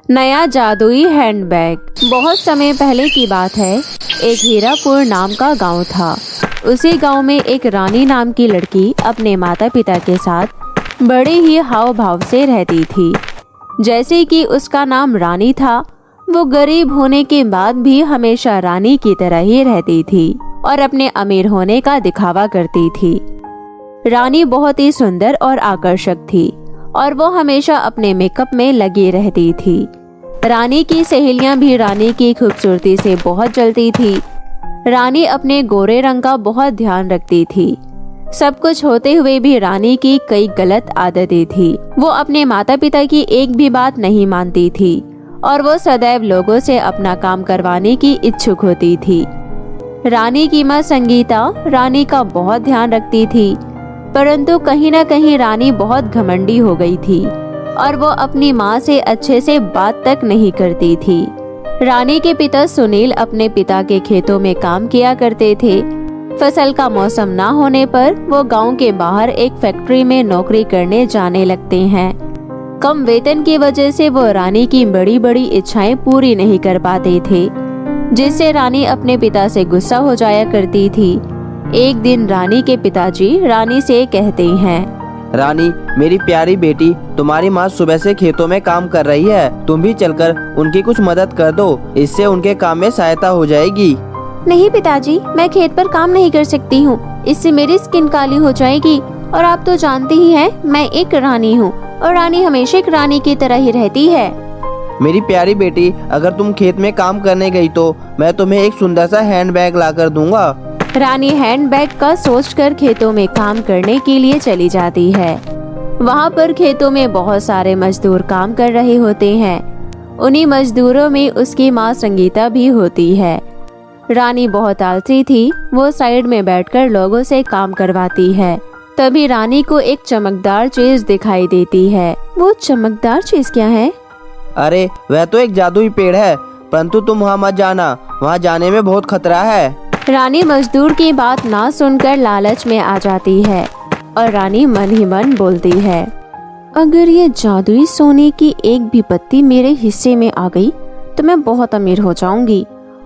नया जादुई हैंडबैग। बहुत समय पहले की बात है। एक हीरापुर नाम का गांव था। उसी गांव में एक रानी नाम की लड़की अपने माता पिता के साथ बड़े ही हाव भाव से रहती थी। जैसे कि उसका नाम रानी था, वो गरीब होने के बाद भी हमेशा रानी की तरह ही रहती थी और अपने अमीर होने का दिखावा करती थी। रानी बहुत ही सुंदर और आकर्षक थी और वो हमेशा अपने मेकअप में लगी रहती थी। रानी की सहेलियां भी रानी की खूबसूरती से बहुत जलती थी। रानी अपने गोरे रंग का बहुत ध्यान रखती थी। सब कुछ होते हुए भी रानी की कई गलत आदतें थी। वो अपने माता पिता की एक भी बात नहीं मानती थी और वो सदैव लोगों से अपना काम करवाने की इच्छुक होती थी। रानी की माँ संगीता रानी का बहुत ध्यान रखती थी, परंतु कहीं न कहीं रानी बहुत घमंडी हो गई थी और वो अपनी माँ से अच्छे से बात तक नहीं करती थी। रानी के पिता सुनील अपने पिता के खेतों में काम किया करते थे। फसल का मौसम ना होने पर वो गांव के बाहर एक फैक्ट्री में नौकरी करने जाने लगते हैं। कम वेतन की वजह से वो रानी की बड़ी बड़ी इच्छाएं पूरी नहीं कर पाते थे, जिससे रानी अपने पिता से गुस्सा हो जाया करती थी। एक दिन रानी के पिताजी रानी से कहते हैं, रानी, मेरी प्यारी बेटी, तुम्हारी माँ सुबह से खेतों में काम कर रही है। तुम भी चलकर उनकी कुछ मदद कर दो, इससे उनके काम में सहायता हो जाएगी। नहीं पिताजी, मैं खेत पर काम नहीं कर सकती हूँ। इससे मेरी स्किन काली हो जाएगी और आप तो जानते ही हैं, मैं एक रानी हूँ और रानी हमेशा एक रानी की तरह ही रहती है। मेरी प्यारी बेटी, अगर तुम खेत में काम करने गई तो मैं तुम्हें एक सुंदर सा हैंडबैग ला कर दूंगा। रानी हैंडबैग का सोचकर खेतों में काम करने के लिए चली जाती है। वहाँ पर खेतों में बहुत सारे मजदूर काम कर रहे होते हैं। उन्हीं मजदूरों में उसकी माँ संगीता भी होती है। रानी बहुत आलसी थी। वो साइड में बैठकर लोगों से काम करवाती है। तभी रानी को एक चमकदार चीज दिखाई देती है। वो चमकदार चीज क्या है? अरे, वह तो एक जादुई पेड़ है, परंतु तुम वहाँ मत जाना, वहाँ जाने में बहुत खतरा है। रानी मजदूर की बात ना सुनकर लालच में आ जाती है और रानी मन ही मन बोलती है, अगर ये जादुई सोने की एक भी पत्ती मेरे हिस्से में आ गई तो मैं बहुत अमीर हो जाऊंगी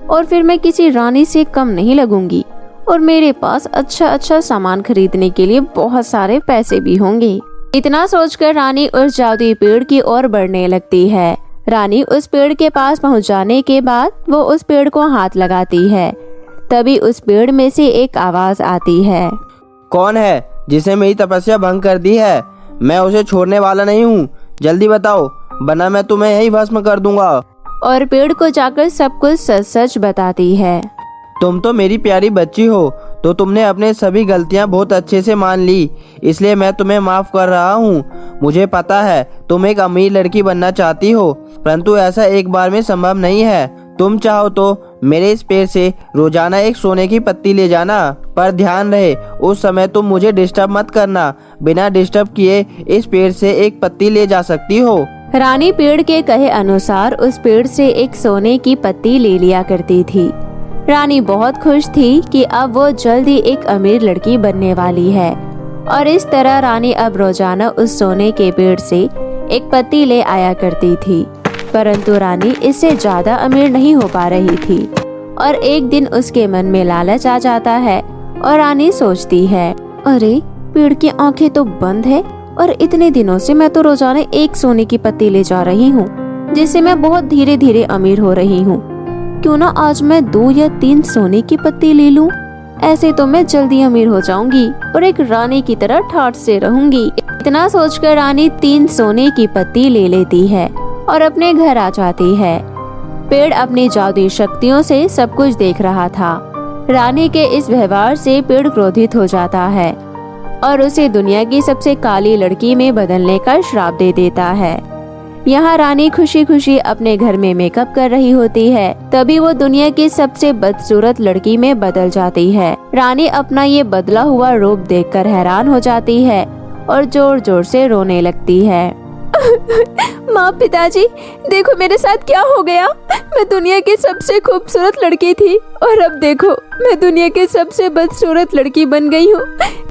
और फिर मैं किसी रानी से कम नहीं लगूंगी और मेरे पास अच्छा अच्छा सामान खरीदने के लिए बहुत सारे पैसे भी होंगे। इतना सोचकर रानी उस जादुई पेड़ की ओर बढ़ने लगती है। रानी उस पेड़ के पास पहुंच जाने के बाद वो उस पेड़ को हाथ लगाती है। तभी उस पेड़ में से एक आवाज आती है, कौन है जिसे मेरी तपस्या भंग कर दी है? मैं उसे छोड़ने वाला नहीं हूँ, जल्दी बताओ, वरना मैं तुम्हें यही भस्म कर दूंगा। और पेड़ को जाकर सब कुछ सच सच बताती है। तुम तो मेरी प्यारी बच्ची हो, तो तुमने अपने सभी गलतियां बहुत अच्छे से मान ली, इसलिए मैं तुम्हें माफ कर रहा हूँ। मुझे पता है तुम एक अमीर लड़की बनना चाहती हो, परंतु ऐसा एक बार में संभव नहीं है। तुम चाहो तो मेरे इस पेड़ से रोजाना एक सोने की पत्ती ले जाना, पर ध्यान रहे उस समय तुम मुझे डिस्टर्ब मत करना। बिना डिस्टर्ब किए इस पेड़ से एक पत्ती ले जा सकती हो। रानी पेड़ के कहे अनुसार उस पेड़ से एक सोने की पत्ती ले लिया करती थी। रानी बहुत खुश थी कि अब वो जल्द ही एक अमीर लड़की बनने वाली है और इस तरह रानी अब रोजाना उस सोने के पेड़ से एक पत्ती ले आया करती थी। परंतु रानी इससे ज्यादा अमीर नहीं हो पा रही थी और एक दिन उसके मन में लालच आ जाता है और रानी सोचती है, अरे पेड़ की आंखें तो बंद है और इतने दिनों से मैं तो रोजाना एक सोने की पत्ती ले जा रही हूँ, जिससे मैं बहुत धीरे धीरे अमीर हो रही हूँ। क्यों ना आज मैं 2 या 3 सोने की पत्ती ले लूं? ऐसे तो मैं जल्दी अमीर हो जाऊंगी और एक रानी की तरह ठाठ से रहूंगी। इतना सोचकर रानी 3 सोने की पत्ती ले लेती है और अपने घर आ जाती है। पेड़ अपनी जादुई शक्तियों से सब कुछ देख रहा था। रानी के इस व्यवहार से पेड़ क्रोधित हो जाता है और उसे दुनिया की सबसे काली लड़की में बदलने का श्राप दे देता है। यहाँ रानी खुशी खुशी अपने घर में मेकअप कर रही होती है, तभी वो दुनिया की सबसे बदसूरत लड़की में बदल जाती है। रानी अपना ये बदला हुआ रूप देखकर हैरान हो जाती है और जोर जोर से रोने लगती है। माँ, पिताजी, देखो मेरे साथ क्या हो गया। मैं दुनिया की सबसे खूबसूरत लड़की थी और अब देखो मैं दुनिया की सबसे बदसूरत लड़की बन गई हूँ।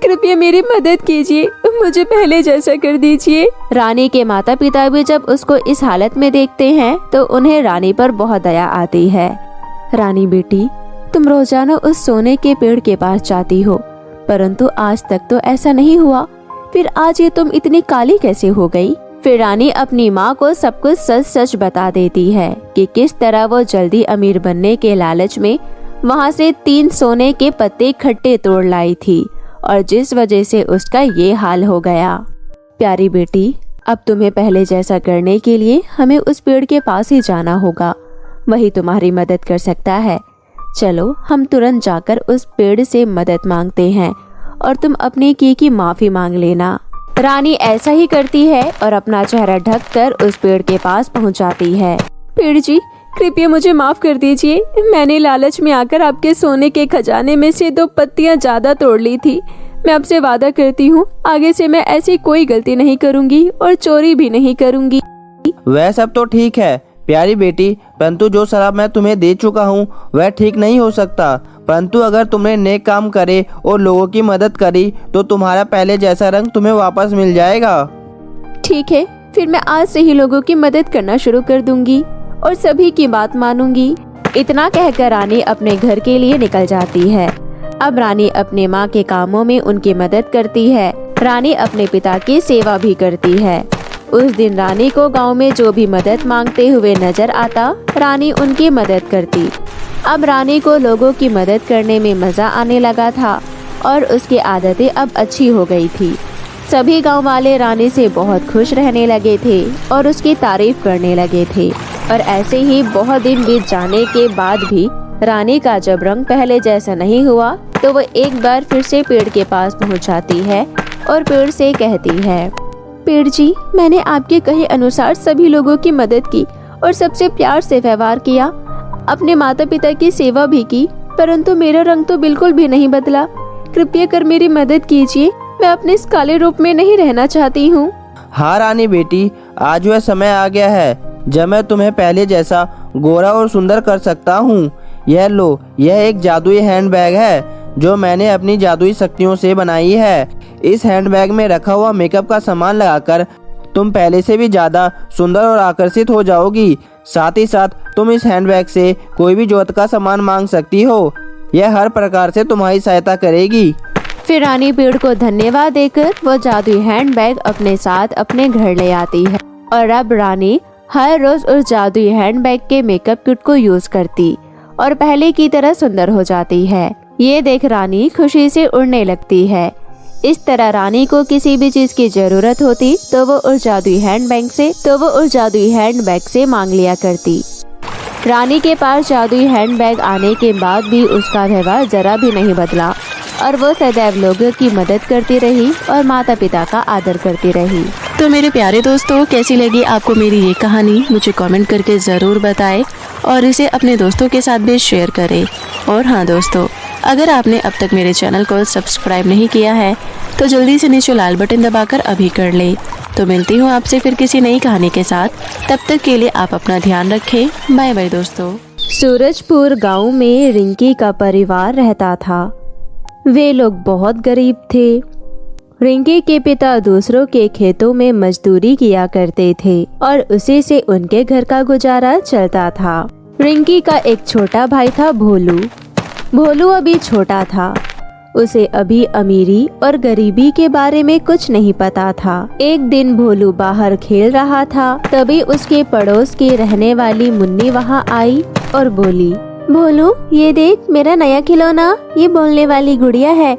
कृपया मेरी मदद कीजिए, मुझे पहले जैसा कर दीजिए। रानी के माता पिता भी जब उसको इस हालत में देखते हैं तो उन्हें रानी पर बहुत दया आती है। रानी बेटी, तुम रोजाना उस सोने के पेड़ के पास जाती हो, परंतु आज तक तो ऐसा नहीं हुआ, फिर आज ये तुम इतनी काली कैसे हो गई? फिर रानी अपनी माँ को सब कुछ सच सच बता देती है कि किस तरह वो जल्दी अमीर बनने के लालच में वहाँ से 3 सोने के पत्ते इकट्ठे तोड़ लाई थी और जिस वजह से उसका ये हाल हो गया। प्यारी बेटी, अब तुम्हें पहले जैसा करने के लिए हमें उस पेड़ के पास ही जाना होगा, वही तुम्हारी मदद कर सकता है। चलो हम तुरंत जाकर उस पेड़ से मदद मांगते हैं और तुम अपने किए की माफी मांग लेना। रानी ऐसा ही करती है और अपना चेहरा ढककर उस पेड़ के पास पहुंच जाती है। पेड़ जी, कृपया मुझे माफ कर दीजिए, मैंने लालच में आकर आपके सोने के खजाने में से 2 पत्तियां ज्यादा तोड़ ली थी। मैं आपसे वादा करती हूँ आगे से मैं ऐसी कोई गलती नहीं करूँगी और चोरी भी नहीं करूँगी। वह सब तो ठीक है प्यारी बेटी, परंतु जो शराब मैं तुम्हें दे चुका हूँ वह ठीक नहीं हो सकता। परंतु अगर तुमने नेक काम करे और लोगों की मदद करी तो तुम्हारा पहले जैसा रंग तुम्हें वापस मिल जाएगा। ठीक है, फिर मैं आज से ही लोगों की मदद करना शुरू कर दूंगी और सभी की बात मानूंगी। इतना कहकर रानी अपने घर के लिए निकल जाती है। अब रानी अपने माँ के कामों में उनकी मदद करती है। रानी अपने पिता की सेवा भी करती है। उस दिन रानी को गांव में जो भी मदद मांगते हुए नजर आता, रानी उनकी मदद करती। अब रानी को लोगों की मदद करने में मजा आने लगा था और उसकी आदतें अब अच्छी हो गई थी। सभी गांव वाले रानी से बहुत खुश रहने लगे थे और उसकी तारीफ करने लगे थे। और ऐसे ही बहुत दिन बीत जाने के बाद भी रानी का जब रंग पहले जैसा नहीं हुआ तो वो एक बार फिर से पेड़ के पास पहुंच जाती है और पेड़ से कहती है, पेड़ जी, मैंने आपके कहे अनुसार सभी लोगों की मदद की और सबसे प्यार से व्यवहार किया, अपने माता पिता की सेवा भी की, परंतु मेरा रंग तो बिल्कुल भी नहीं बदला। कृपया कर मेरी मदद कीजिए, मैं अपने इस काले रूप में नहीं रहना चाहती हूँ। हाँ रानी बेटी, आज वह समय आ गया है जब मैं तुम्हें पहले जैसा गोरा और सुंदर कर सकता हूँ। यह लो, यह एक जादुई हैंडबैग है जो मैंने अपनी जादुई शक्तियों से बनाई है। इस हैंडबैग में रखा हुआ मेकअप का सामान लगाकर तुम पहले से भी ज्यादा सुंदर और आकर्षित हो जाओगी। साथ ही साथ तुम इस हैंडबैग से कोई भी जरूरत का सामान मांग सकती हो। यह हर प्रकार से तुम्हारी सहायता करेगी। फिर रानी पेड़ को धन्यवाद देकर वो जादुई हैंडबैग अपने साथ अपने घर ले आती है और अब रानी हर रोज उस जादुई हैंडबैग के मेकअप किट को यूज करती और पहले की तरह सुंदर हो जाती है। ये देख रानी खुशी से उड़ने लगती है। इस तरह रानी को किसी भी चीज की जरूरत होती तो वो उस जादुई हैंडबैग से मांग लिया करती। रानी के पास जादुई हैंडबैग आने के बाद भी उसका व्यवहार जरा भी नहीं बदला और वो सदैव लोगों की मदद करती रही और माता पिता का आदर करती रही। तो मेरे प्यारे दोस्तों, कैसी लगी आपको मेरी ये कहानी? मुझे कमेंट करके ज़रूर बताएं और इसे अपने दोस्तों के साथ भी शेयर करें। और हाँ दोस्तों, अगर आपने अब तक मेरे चैनल को सब्सक्राइब नहीं किया है तो जल्दी से नीचे लाल बटन दबाकर अभी कर लें। तो मिलती हूँ आपसे फिर किसी नई कहानी के साथ। तब तक के लिए आप अपना ध्यान रखें। बाय बाय दोस्तों। सूरजपुर गांव में रिंकी का परिवार रहता था। वे लोग बहुत गरीब थे। रिंकी के पिता दूसरों के खेतों में मजदूरी किया करते थे और उसी से उनके घर का गुजारा चलता था। रिंकी का एक छोटा भाई था भोलू। भोलू अभी छोटा था, उसे अभी अमीरी और गरीबी के बारे में कुछ नहीं पता था। एक दिन भोलू बाहर खेल रहा था, तभी उसके पड़ोस की रहने वाली मुन्नी वहाँ आई और बोली, भोलू ये देख मेरा नया खिलौना, ये बोलने वाली गुड़िया है।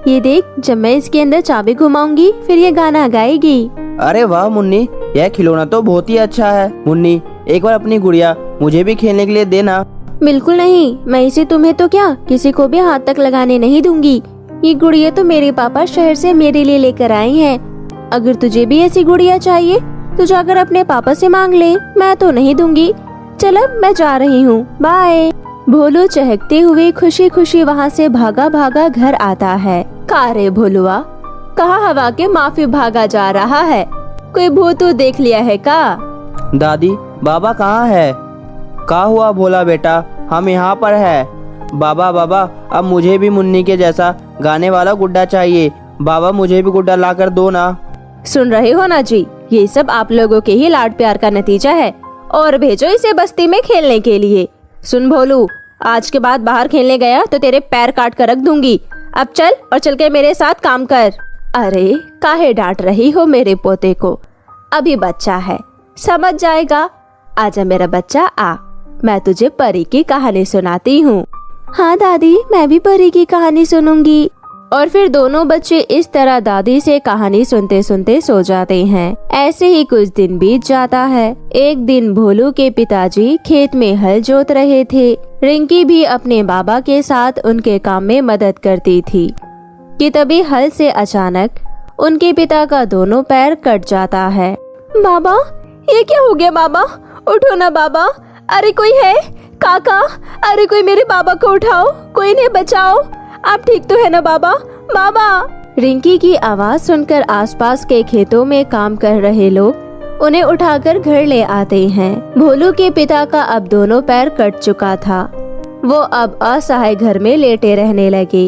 ये देख, जब मैं इसके अंदर चाबी घुमाऊंगी फिर ये गाना गाएगी। अरे वाह मुन्नी, यह खिलौना तो बहुत ही अच्छा है। मुन्नी, एक बार अपनी गुड़िया मुझे भी खेलने के लिए देना। बिल्कुल नहीं, मैं इसे तुम्हें तो क्या किसी को भी हाथ तक लगाने नहीं दूंगी। ये गुड़िया तो मेरे पापा शहर से मेरे लिए लेकर आए हैं। अगर तुझे भी ऐसी गुड़िया चाहिए तो जाकर अपने पापा से मांग ले, मैं तो नहीं दूंगी। चलो मैं जा रही हूँ, बाय। भोलू चहकते हुए खुशी खुशी वहाँ से भागा भागा घर आता है। का रे भोलुआ, कहाँ हवा के माफी भागा जा रहा है? कोई भूत तो देख लिया है का? दादी, बाबा कहाँ है? का हुआ भोला बेटा, हम यहाँ पर है। बाबा बाबा, अब मुझे भी मुन्नी के जैसा गाने वाला गुड्डा चाहिए। बाबा मुझे भी गुड्डा ला कर दो ना। सुन रहे हो ना जी, ये सब आप लोगों के ही लाड प्यार का नतीजा है। और भेजो इसे बस्ती में खेलने के लिए। सुन भोलू, आज के बाद बाहर खेलने गया तो तेरे पैर काट कर रख दूंगी। अब चल और चल के मेरे साथ काम कर। अरे काहे डांट रही हो मेरे पोते को, अभी बच्चा है, समझ जाएगा। आजा मेरा बच्चा, आ, मैं तुझे परी की कहानी सुनाती हूँ। हाँ दादी, मैं भी परी की कहानी सुनूंगी। और फिर दोनों बच्चे इस तरह दादी से कहानी सुनते सुनते सो जाते हैं। ऐसे ही कुछ दिन बीत जाता है। एक दिन भोलू के पिताजी खेत में हल जोत रहे थे। रिंकी भी अपने बाबा के साथ उनके काम में मदद करती थी कि तभी हल से अचानक उनके पिता का दोनों पैर कट जाता है। बाबा, ये क्या हो गया बाबा? उठो ना बाबा। अरे कोई है? काका, अरे कोई मेरे बाबा को उठाओ, कोई इन्हें बचाओ। आप ठीक तो है ना बाबा? बाबा। रिंकी की आवाज सुनकर आसपास के खेतों में काम कर रहे लोग उन्हें उठाकर घर ले आते हैं। भोलू के पिता का अब दोनों पैर कट चुका था। वो अब असहाय घर में लेटे रहने लगे।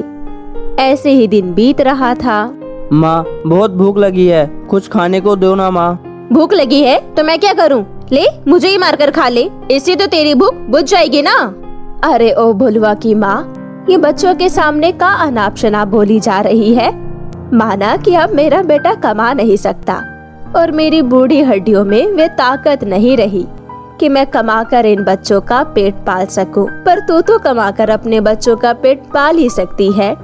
ऐसे ही दिन बीत रहा था। माँ, बहुत भूख लगी है, कुछ खाने को दो ना माँ। भूख लगी है तो मैं क्या करूं? ले, मुझे ही मारकर खा ले, इससे तो तेरी भूख बुझ जाएगी ना। अरे ओ भोलुआ की माँ, ये बच्चों के सामने का अनाप शनाप बोली जा रही है। माना कि अब मेरा बेटा कमा नहीं सकता और मेरी बूढ़ी हड्डियों में वे ताकत नहीं रही कि मैं कमाकर इन बच्चों का पेट पाल सकूं। पर तू तो कमाकर अपने बच्चों का पेट पाल ही सकती है,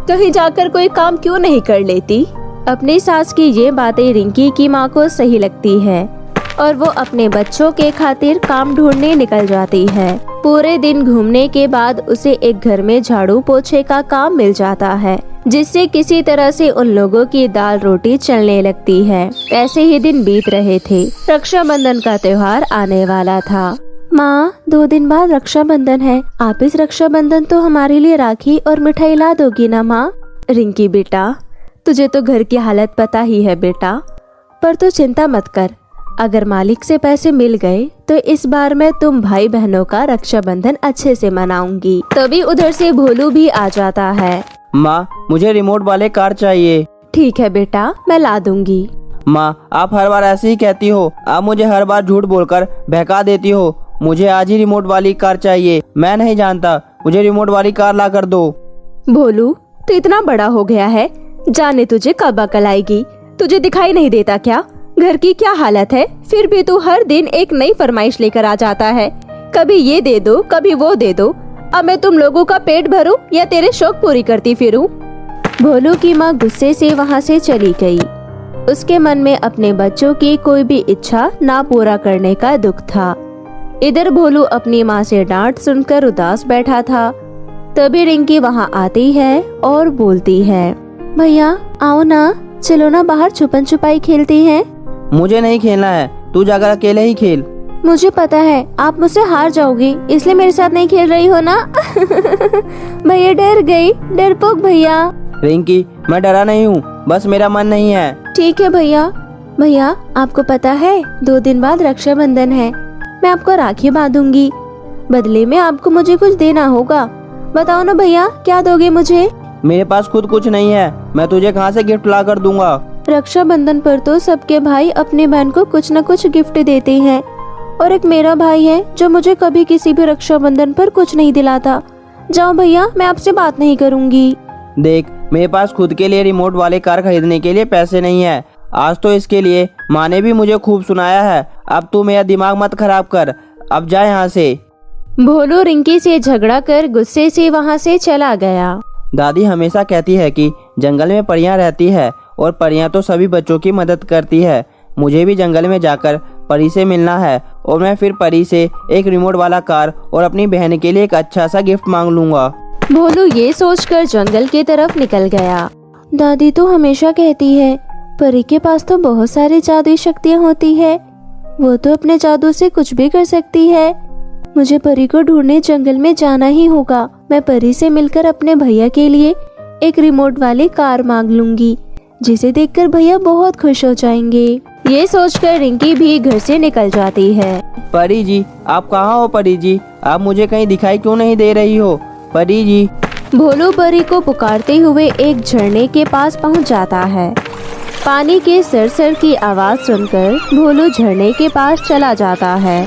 कहीं जाकर कोई काम क्यों नहीं कर लेती? अपनी सास की ये बातें रिंकी की माँ को सही लगती है और वो अपने बच्चों के खातिर काम ढूंढने निकल जाती है। पूरे दिन घूमने के बाद उसे एक घर में झाड़ू पोछे का काम मिल जाता है, जिससे किसी तरह से उन लोगों की दाल रोटी चलने लगती है। ऐसे ही दिन बीत रहे थे। रक्षाबंधन का त्योहार आने वाला था। माँ, 2 दिन बाद रक्षाबंधन है। आप इस रक्षाबंधन तो हमारे लिए राखी और मिठाई ला दोगी ना माँ? रिंकी बेटा, तुझे तो घर की हालत पता ही है बेटा, पर तू चिंता मत कर। अगर मालिक से पैसे मिल गए तो इस बार मैं तुम भाई बहनों का रक्षाबंधन अच्छे से मनाऊंगी। तभी उधर से भोलू भी आ जाता है। माँ, मुझे रिमोट वाले कार चाहिए। ठीक है बेटा, मैं ला दूंगी। माँ, आप हर बार ऐसे ही कहती हो। आप मुझे हर बार झूठ बोलकर बहका देती हो। मुझे आज ही रिमोट वाली कार चाहिए। मैं नहीं जानता, मुझे रिमोट वाली कार ला कर दो। भोलू, तू इतना बड़ा हो गया है, जाने तुझे कब अकल आएगी। तुझे दिखाई नहीं देता क्या घर की क्या हालत है? फिर भी तू हर दिन एक नई फरमाइश लेकर आ जाता है। कभी ये दे दो, कभी वो दे दो। अब मैं तुम लोगों का पेट भरूं या तेरे शौक पूरी करती फिरूं? भोलू की माँ गुस्से से वहाँ से चली गई। उसके मन में अपने बच्चों की कोई भी इच्छा ना पूरा करने का दुख था। इधर भोलू अपनी माँ से डांट सुनकर उदास बैठा था। तभी रिंकी वहाँ आती है और बोलती है, भैया आओ ना, चलो ना बाहर छुपन छुपाई खेलती हैं। मुझे नहीं खेलना है, तू जाकर अकेले ही खेल। मुझे पता है आप मुझसे हार जाओगी, इसलिए मेरे साथ नहीं खेल रही हो ना। भैया डर गई, डरपोक भैया। रिंकी, मैं डरा नहीं हूँ, बस मेरा मन नहीं है। ठीक है भैया। भैया, आपको पता है 2 दिन बाद रक्षाबंधन है। मैं आपको राखी बांधूंगी, बदले में आपको मुझे कुछ देना होगा। बताओ ना भैया, क्या दोगे मुझे? मेरे पास खुद कुछ नहीं है, मैं तुझे कहाँ से गिफ्ट ला कर दूंगा? रक्षाबंधन पर तो सबके भाई अपने बहन को कुछ न कुछ गिफ्ट देते हैं, और एक मेरा भाई है जो मुझे कभी किसी भी रक्षाबंधन पर कुछ नहीं दिलाता। जाओ भैया, मैं आपसे बात नहीं करूँगी। देख, मेरे पास खुद के लिए रिमोट वाले कार खरीदने के लिए पैसे नहीं है। आज तो इसके लिए माँ ने भी मुझे खूब सुनाया है। अब तू मेरा दिमाग मत खराब कर, अब जा यहाँ से। भोलू रिंकी से झगड़ा कर गुस्से से वहाँ से चला गया। दादी हमेशा कहती है कि जंगल में परियां रहती है और परियां तो सभी बच्चों की मदद करती है। मुझे भी जंगल में जाकर परी से मिलना है और मैं फिर परी से एक रिमोट वाला कार और अपनी बहन के लिए एक अच्छा सा गिफ्ट मांग लूंगा। भोलू ये सोचकर जंगल की तरफ निकल गया। दादी तो हमेशा कहती है परी के पास तो बहुत सारी जादुई शक्तियाँ होती है, वो तो अपने जादू से कुछ भी कर सकती है। मुझे परी को ढूंढने जंगल में जाना ही होगा। मैं परी से मिलकर अपने भैया के लिए एक रिमोट वाली कार मांग लूंगी, जिसे देखकर भैया बहुत खुश हो जाएंगे। ये सोचकर रिंकी भी घर से निकल जाती है। परी जी, आप कहाँ हो? परी जी, आप मुझे कहीं दिखाई क्यों नहीं दे रही हो? परी जी। भोलू परी को पुकारते हुए एक झरने के पास पहुंच जाता है। पानी के सरसर की आवाज सुनकर भोलू झरने के पास चला जाता है।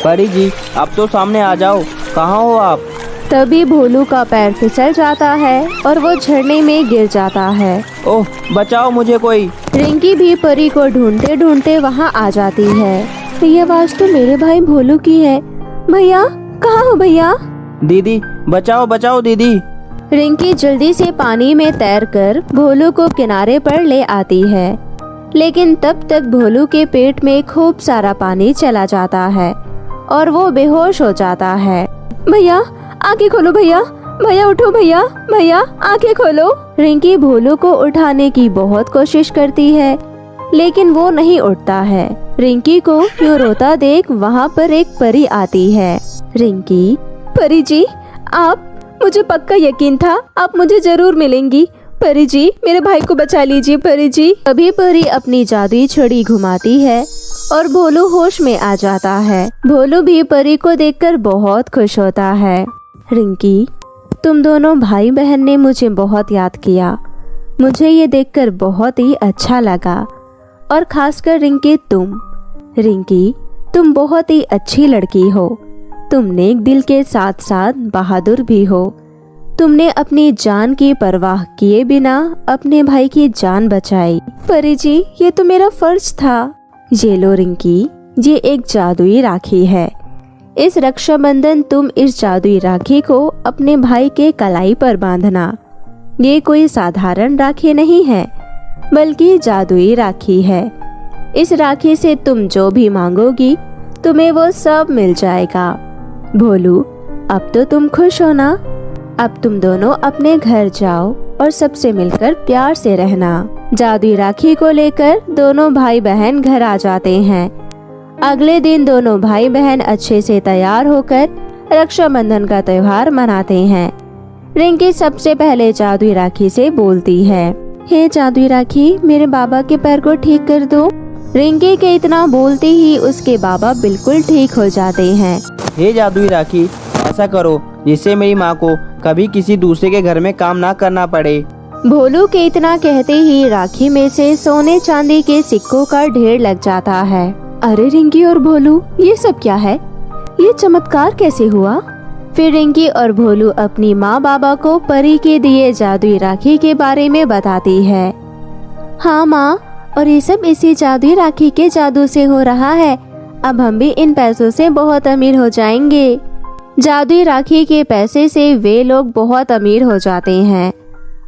परी जी, अब तो सामने आ जाओ, कहाँ हो आप? तभी भोलू का पैर फिसल जाता है और वो झरने में गिर जाता है। ओह, बचाओ मुझे कोई। रिंकी भी परी को ढूंढते ढूंढते वहाँ आ जाती है। ये आवाज तो मेरे भाई भोलू की है। भैया, कहाँ हो भैया? दीदी, बचाओ बचाओ दीदी। रिंकी जल्दी से पानी में तैरकर भोलू को किनारे पर ले आती है, लेकिन तब तक भोलू के पेट में खूब सारा पानी चला जाता है और वो बेहोश हो जाता है। भैया, आंखें खोलो भैया, भैया उठो भैया, भैया आंखें खोलो। रिंकी भोलू को उठाने की बहुत कोशिश करती है, लेकिन वो नहीं उठता है। रिंकी को यूं रोता देख वहाँ पर एक परी आती है। रिंकी, परी जी, आप, मुझे पक्का यकीन था आप मुझे जरूर मिलेंगी। परी जी, मेरे भाई को बचा लीजिए परी जी। अभी परी अपनी जादुई छड़ी घुमाती है और भोलू होश में आ जाता है। भोलू भी परी को देखकर बहुत खुश होता है। रिंकी, तुम दोनों भाई बहन ने मुझे बहुत याद किया। मुझे ये देखकर बहुत ही अच्छा लगा, और खासकर रिंकी तुम बहुत ही अच्छी लड़की हो। तुम नेक दिल के साथ साथ बहादुर भी हो। तुमने अपनी जान की परवाह किए बिना अपने भाई की जान बचाई। परी जी, ये तो मेरा फर्ज था। ये लो रिंकी, ये एक जादुई राखी है। इस रक्षाबंधन तुम इस जादुई राखी को अपने भाई के कलाई पर बांधना। ये कोई साधारण राखी नहीं है, बल्कि जादुई राखी है। इस राखी से तुम जो भी मांगोगी तुम्हें वो सब मिल जाएगा। भोलू, अब तो तुम खुश हो ना? अब तुम दोनों अपने घर जाओ और सबसे मिलकर प्यार से रहना। जादुई राखी को लेकर दोनों भाई बहन घर आ जाते हैं। अगले दिन दोनों भाई बहन अच्छे से तैयार होकर रक्षाबंधन का त्योहार मनाते हैं। रिंकी सबसे पहले जादुई राखी से बोलती है, हे जादुई राखी, मेरे बाबा के पैर को ठीक कर दो। रिंकी के इतना बोलते ही उसके बाबा बिल्कुल ठीक हो जाते हैं। हे जादुई राखी, ऐसा करो जिससे मेरी माँ को कभी किसी दूसरे के घर में काम ना करना पड़े। भोलू के इतना कहते ही राखी में से सोने चांदी के सिक्कों का ढेर लग जाता है। अरे रिंकी और भोलू, ये सब क्या है? ये चमत्कार कैसे हुआ? फिर रिंकी और भोलू अपनी माँ बाबा को परी के दिए जादुई राखी के बारे में बताती है। हाँ माँ, और ये सब इसी जादुई राखी के जादू से हो रहा है। अब हम भी इन पैसों से बहुत अमीर हो जाएंगे। जादुई राखी के पैसे से वे लोग बहुत अमीर हो जाते हैं।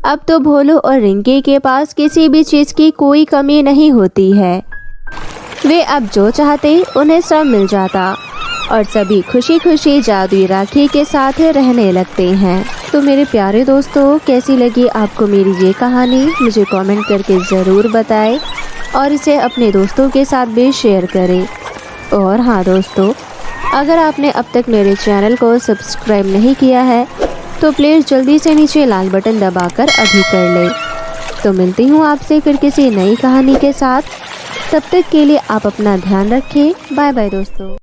अब तो भोलू और रिंकी के पास किसी भी चीज की कोई कमी नहीं होती है। वे अब जो चाहते उन्हें सब मिल जाता और सभी खुशी खुशी जादुई राखी के साथ रहने लगते हैं। तो मेरे प्यारे दोस्तों, कैसी लगी आपको मेरी ये कहानी? मुझे कमेंट करके ज़रूर बताएं और इसे अपने दोस्तों के साथ भी शेयर करें। और हाँ दोस्तों, अगर आपने अब तक मेरे चैनल को सब्सक्राइब नहीं किया है तो प्लीज़ जल्दी से नीचे लाल बटन दबाकर अभी कर लें। तो मिलती हूँ आपसे फिर किसी नई कहानी के साथ। तब तक के लिए आप अपना ध्यान रखें। बाय बाय दोस्तों।